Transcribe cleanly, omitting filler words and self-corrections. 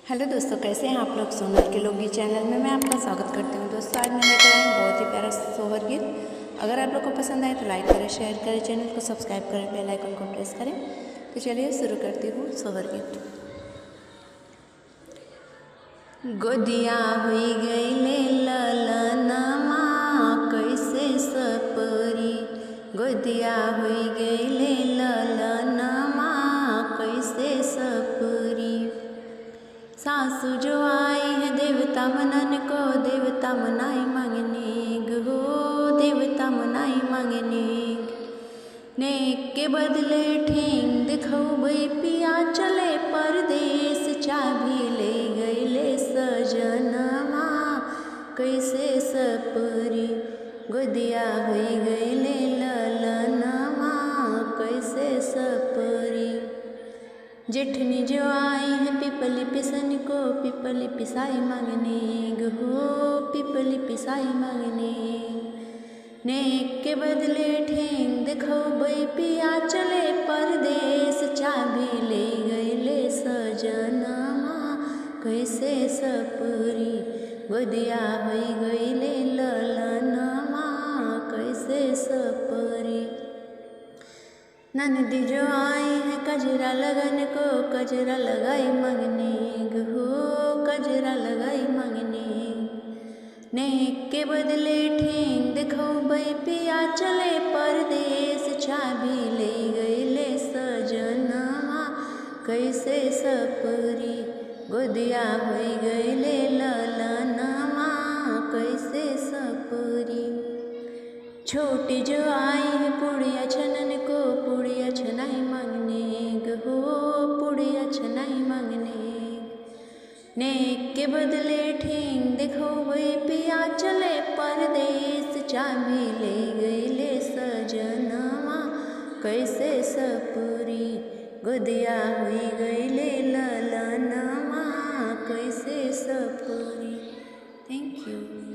Hello दोस्तों, कैसे हैं आप लोग। सोनल के लोकगीत चैनल में मैं आपका स्वागत करती हूं। दोस्तों, आज मैं लेकर आई हूं बहुत ही प्यारा सोहर गीत। अगर आप लोग को पसंद आए तो लाइक करें, शेयर करें, चैनल को सब्सक्राइब करें, बेल आइकन को प्रेस करें। तो चलिए शुरू करती हूँ सोहर गीत। गोदिया हुई गई ले ललनमा कैसे सपरी, गोदिया हुई गई ले ललनमा कैसे सपरी। सासू जो आई है देवता मनन को, देवता मनाई मांगने गो, देवता मनाई मांगने। नेक के बदले ठेंग दिखौबै पिया चले परदेश, चाबी ले गईले सजनमा कैसे सपरी। गोदिया हुई गईले ललनमा कैसे सपरी। जेठनी जो आई है पिपली पिसन को, पिपली पिसाई मांगने गो, पिपली पिसाई मांगने। नेक के बदले ठेंग दिखौबै पिया चले परदेश, चाबी ले गईले सजनमा कैसे सपरी। गोदिया हुई गईले ललनमा कैसे सपरी। ननदी जो आई है कजरा लगन को, कजरा लगाई मांगने गो, कजरा लगाई मांगने। नेक के बदले ठेंग दिखौबै पिया चले परदेश, चाबी ले गईले सजनमा कैसे सपरी। गोदिया हुई गईले ललनमा कैसे सपरी। छोटी जो आई है पुड़िया छनन को, पुड़िया छनाई मांगने गो, पुड़िया छनाई मांगने। नेक के बदले ठेंग दिखौबै पिया चले परदेश, चाबी ले गईले सजनमा कैसे सपरी। गोदिया हुई गईले ललनमा कैसे सपरी। Thank you.